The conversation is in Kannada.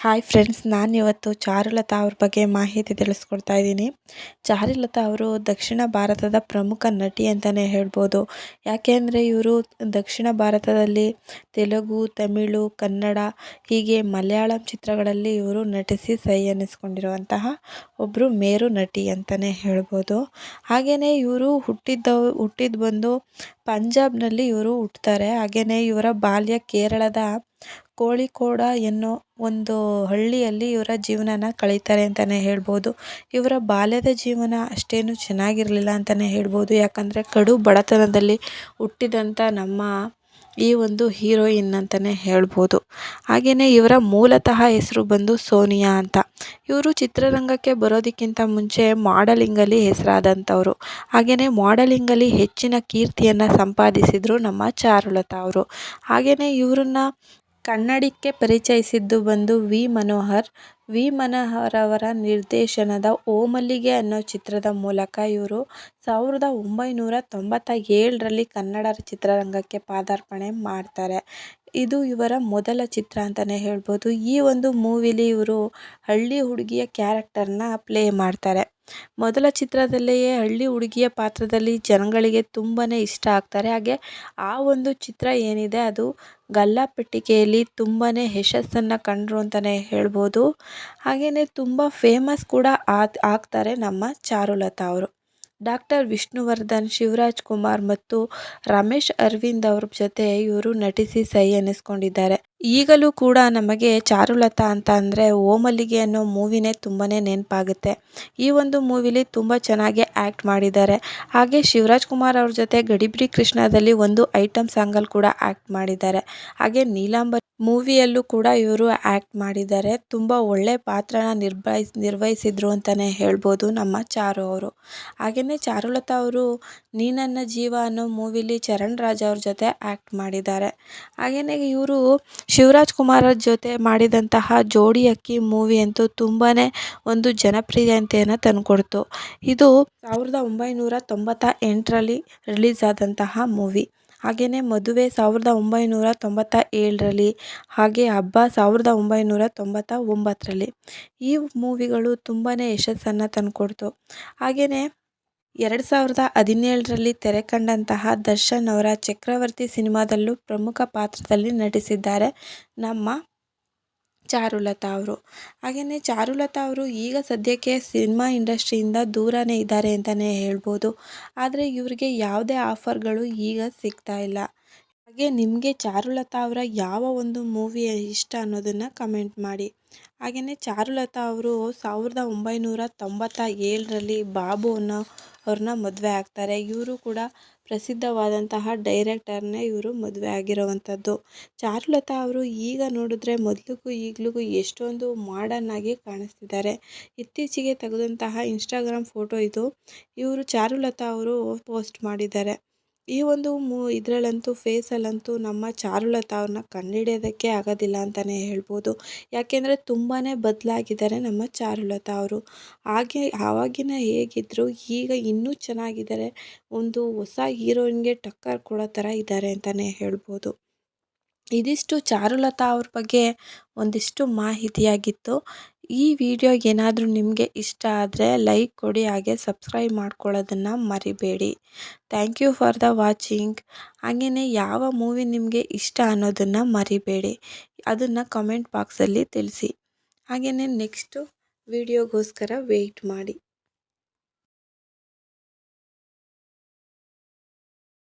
ಹಾಯ್ ಫ್ರೆಂಡ್ಸ್, ನಾನಿವತ್ತು ಚಾರುಲತಾ ಅವ್ರ ಬಗ್ಗೆ ಮಾಹಿತಿ ತಿಳಿಸ್ಕೊಡ್ತಾ ಇದ್ದೀನಿ. ಚಾರುಲತಾ ಅವರು ದಕ್ಷಿಣ ಭಾರತದ ಪ್ರಮುಖ ನಟಿ ಅಂತಲೇ ಹೇಳ್ಬೋದು. ಯಾಕೆಂದರೆ ಇವರು ದಕ್ಷಿಣ ಭಾರತದಲ್ಲಿ ತೆಲುಗು, ತಮಿಳು, ಕನ್ನಡ ಹೀಗೆ ಮಲಯಾಳಂ ಚಿತ್ರಗಳಲ್ಲಿ ಇವರು ನಟಿಸಿ ಸೈ ಅನ್ನಿಸ್ಕೊಂಡಿರುವಂತಹ ಒಬ್ಬರು ಮೇರು ನಟಿ ಅಂತಲೇ ಹೇಳ್ಬೋದು. ಹಾಗೆಯೇ ಇವರು ಹುಟ್ಟಿದ್ದು ಬಂದು ಪಂಜಾಬ್ನಲ್ಲಿ ಇವರು ಹುಟ್ಟುತ್ತಾರೆ. ಹಾಗೆಯೇ ಇವರ ಬಾಲ್ಯ ಕೇರಳದ ಕೋಳಿಕೋಡ ಎನ್ನೋ ಒಂದು ಹಳ್ಳಿಯಲ್ಲಿ ಇವರ ಜೀವನನ ಕಳೀತಾರೆ ಅಂತಲೇ ಹೇಳ್ಬೋದು. ಇವರ ಬಾಲ್ಯದ ಜೀವನ ಅಷ್ಟೇನು ಚೆನ್ನಾಗಿರಲಿಲ್ಲ ಅಂತಲೇ ಹೇಳ್ಬೋದು. ಯಾಕಂದರೆ ಕಡು ಬಡತನದಲ್ಲಿ ಹುಟ್ಟಿದಂಥ ನಮ್ಮ ಈ ಒಂದು ಹೀರೋಯಿನ್ ಅಂತಲೇ ಹೇಳ್ಬೋದು. ಹಾಗೆಯೇ ಇವರ ಮೂಲತಃ ಹೆಸರು ಬಂದು ಸೋನಿಯಾ ಅಂತ. ಇವರು ಚಿತ್ರರಂಗಕ್ಕೆ ಬರೋದಕ್ಕಿಂತ ಮುಂಚೆ ಮಾಡೆಲಿಂಗಲ್ಲಿ ಹೆಸರಾದಂಥವ್ರು. ಹಾಗೆಯೇ ಮಾಡೆಲಿಂಗಲ್ಲಿ ಹೆಚ್ಚಿನ ಕೀರ್ತಿಯನ್ನು ಸಂಪಾದಿಸಿದರು ನಮ್ಮ ಚಾರುಲತಾ ಅವರು. ಹಾಗೆಯೇ ಇವರನ್ನ ಕನ್ನಡಕ್ಕೆ ಪರಿಚಯಿಸಿದ್ದು ಬಂದು ವಿ ಮನೋಹರ್ ಅವರ ನಿರ್ದೇಶನದ ಓ ಮಲ್ಲಿಗೆ ಅನ್ನೋ ಚಿತ್ರದ ಮೂಲಕ ಇವರು 1997ರಲ್ಲಿ ಕನ್ನಡ ಚಿತ್ರರಂಗಕ್ಕೆ ಪಾದಾರ್ಪಣೆ ಮಾಡ್ತಾರೆ. ಇದು ಇವರ ಮೊದಲ ಚಿತ್ರ ಅಂತಲೇ ಹೇಳ್ಬೋದು. ಈ ಒಂದು ಮೂವಿಲಿ ಇವರು ಹಳ್ಳಿ ಹುಡುಗಿಯ ಕ್ಯಾರೆಕ್ಟರ್ನ ಪ್ಲೇ ಮಾಡ್ತಾರೆ. ಮೊದಲ ಚಿತ್ರದಲ್ಲಿಯೇ ಹಳ್ಳಿ ಹುಡುಗಿಯ ಪಾತ್ರದಲ್ಲಿ ಜನಗಳಿಗೆ ತುಂಬಾ ಇಷ್ಟ ಆಗ್ತಾರೆ. ಹಾಗೆ ಆ ಒಂದು ಚಿತ್ರ ಏನಿದೆ ಅದು ಗಲ್ಲಾಪೆಟ್ಟಿಗೆಯಲ್ಲಿ ತುಂಬಾ ಯಶಸ್ಸನ್ನು ಕಂಡರು ಅಂತಲೇ ಹೇಳ್ಬೋದು. ಹಾಗೆಯೇ ತುಂಬ ಫೇಮಸ್ ಕೂಡ ಆಗ್ತಾರೆ ನಮ್ಮ ಚಾರುಲತಾ ಅವರು. ಡಾಕ್ಟರ್ ವಿಷ್ಣುವರ್ಧನ್, ಶಿವರಾಜ್ ಕುಮಾರ್ ಮತ್ತು ರಮೇಶ್ ಅರವಿಂದ್ ಅವ್ರ ಜೊತೆ ಇವರು ನಟಿಸಿ ಸೈ ಅನ್ನಿಸ್ಕೊಂಡಿದ್ದಾರೆ. ಈಗಲೂ ಕೂಡ ನಮಗೆ ಚಾರುಲತಾ ಅಂತ ಅಂದರೆ ಓ ಮಲ್ಲಿಗೆ ಅನ್ನೋ ಮೂವಿನೇ ತುಂಬಾ ನೆನಪಾಗುತ್ತೆ. ಈ ಒಂದು ಮೂವಿಲಿ ತುಂಬ ಚೆನ್ನಾಗಿ ಆ್ಯಕ್ಟ್ ಮಾಡಿದ್ದಾರೆ. ಹಾಗೆ ಶಿವರಾಜ್ ಕುಮಾರ್ ಅವ್ರ ಜೊತೆ ಗಡಿಬಿಡಿ ಕೃಷ್ಣದಲ್ಲಿ ಒಂದು ಐಟಮ್ ಸಾಂಗಲ್ಲಿ ಕೂಡ ಆ್ಯಕ್ಟ್ ಮಾಡಿದ್ದಾರೆ. ಹಾಗೆ ನೀಲಾಂಬರಿ ಮೂವಿಯಲ್ಲೂ ಕೂಡ ಇವರು ಆ್ಯಕ್ಟ್ ಮಾಡಿದ್ದಾರೆ. ತುಂಬ ಒಳ್ಳೆ ಪಾತ್ರನ ನಿರ್ವಹಿಸಿದ್ರು ಅಂತಲೇ ಹೇಳ್ಬೋದು ನಮ್ಮ ಚಾರು ಅವರು. ಹಾಗೆಯೇ ಚಾರುಲತಾ ಅವರು ನೀ ನನ್ನ ಜೀವ ಅನ್ನೋ ಮೂವಿಲಿ ಚರಣ್ ರಾಜ್ ಅವ್ರ ಜೊತೆ ಆ್ಯಕ್ಟ್ ಮಾಡಿದ್ದಾರೆ. ಹಾಗೆಯೇ ಇವರು ಶಿವರಾಜ್ ಕುಮಾರ್ ಜೊತೆ ಮಾಡಿದಂತಹ ಜೋಡಿ ಅಕ್ಕಿ ಮೂವಿ ಅಂತೂ ತುಂಬಾ ಒಂದು ಜನಪ್ರಿಯತೆಯನ್ನು ತಂದುಕೊಡ್ತು. ಇದು 1998ರಲ್ಲಿ ರಿಲೀಸ್ ಆದಂತಹ ಮೂವಿ. ಹಾಗೆಯೇ ಮದುವೆ 1997ರಲ್ಲಿ, ಹಾಗೆ ಹಬ್ಬ 1999ರಲ್ಲಿ. ಈ ಮೂವಿಗಳು ತುಂಬಾ ಯಶಸ್ಸನ್ನು ತಂದುಕೊಡ್ತು. ಹಾಗೆಯೇ 2017ರಲ್ಲಿ ತೆರೆ ಕಂಡಂತಹ ದರ್ಶನ್ ಅವರ ಚಕ್ರವರ್ತಿ ಸಿನಿಮಾದಲ್ಲೂ ಪ್ರಮುಖ ಪಾತ್ರದಲ್ಲಿ ನಟಿಸಿದ್ದಾರೆ ನಮ್ಮ ಚಾರುಲತಾ ಅವರು. ಹಾಗೆಯೇ ಚಾರುಲತಾ ಅವರು ಈಗ ಸದ್ಯಕ್ಕೆ ಸಿನಿಮಾ ಇಂಡಸ್ಟ್ರಿಯಿಂದ ದೂರನೇ ಇದ್ದಾರೆ ಅಂತಲೇ ಹೇಳ್ಬೋದು. ಆದರೆ ಇವರಿಗೆ ಯಾವುದೇ ಆಫರ್ಗಳು ಈಗ ಸಿಗ್ತಾ ಇಲ್ಲ. ಹಾಗೆ ನಿಮಗೆ ಚಾರುಲತಾ ಅವರ ಯಾವ ಒಂದು ಮೂವಿ ಇಷ್ಟ ಅನ್ನೋದನ್ನು ಕಮೆಂಟ್ ಮಾಡಿ. ಹಾಗೆಯೇ ಚಾರುಲತಾ ಅವರು 1997ರಲ್ಲಿ ಬಾಬು ಅವ್ರನ್ನ ಮದುವೆ ಆಗ್ತಾರೆ. ಇವರು ಕೂಡ ಪ್ರಸಿದ್ಧವಾದಂತಹ ಡೈರೆಕ್ಟರ್ನೇ ಇವರು ಮದುವೆ ಆಗಿರೋವಂಥದ್ದು. ಚಾರುಲತಾ ಅವರು ಈಗ ನೋಡಿದ್ರೆ ಮೊದಲಿಗೂ ಈಗಲಿಗೂ ಎಷ್ಟೊಂದು ಮಾಡರ್ನ್ ಆಗಿ ಕಾಣಿಸ್ತಿದ್ದಾರೆ. ಇತ್ತೀಚೆಗೆ ತೆಗೆದಂತಹ ಇನ್ಸ್ಟಾಗ್ರಾಮ್ ಫೋಟೋ ಇದು. ಇವರು ಚಾರುಲತಾ ಅವರು ಪೋಸ್ಟ್ ಮಾಡಿದ್ದಾರೆ. ಈ ಒಂದು ಇದರಲ್ಲಂತೂ ಫೇಸಲ್ಲಂತೂ ನಮ್ಮ ಚಾರುಲತಾ ಅವ್ರನ್ನ ಕಂಡುಹಿಡಿಯೋದಕ್ಕೆ ಆಗೋದಿಲ್ಲ ಅಂತಲೇ ಹೇಳ್ಬೋದು. ಯಾಕೆಂದರೆ ತುಂಬಾ ಬದಲಾಗಿದ್ದಾರೆ ನಮ್ಮ ಚಾರುಲತಾ ಅವರು. ಹಾಗೆ ಆವಾಗಿನ ಹೇಗಿದ್ದರು ಈಗ ಇನ್ನೂ ಚೆನ್ನಾಗಿದ್ದಾರೆ. ಒಂದು ಹೊಸ ಹೀರೋಯಿನ್ಗೆ ಟಕ್ಕರ್ ಕೊಡೋ ಥರ ಇದ್ದಾರೆ ಅಂತಲೇ ಹೇಳ್ಬೋದು. ಇದಿಷ್ಟು ಚಾರುಲತಾ ಅವ್ರ ಬಗ್ಗೆ ಒಂದಿಷ್ಟು ಮಾಹಿತಿಯಾಗಿತ್ತು. ಈ ವಿಡಿಯೋ ಏನಾದರೂ ನಿಮಗೆ ಇಷ್ಟ ಆದರೆ ಲೈಕ್ ಕೊಡಿ, ಹಾಗೆ ಸಬ್ಸ್ಕ್ರೈಬ್ ಮಾಡ್ಕೊಳ್ಳೋದನ್ನು ಮರಿಬೇಡಿ. Thank you for the watching. ಹಾಗೆಯೇ ಯಾವ ಮೂವಿ ನಿಮಗೆ ಇಷ್ಟ ಅನ್ನೋದನ್ನು ಮರಿಬೇಡಿ, ಅದನ್ನು ಕಮೆಂಟ್ ಬಾಕ್ಸಲ್ಲಿ ತಿಳಿಸಿ. ಹಾಗೆಯೇ ನೆಕ್ಸ್ಟು ವಿಡಿಯೋಗೋಸ್ಕರ ವೆಯ್ಟ್ ಮಾಡಿ.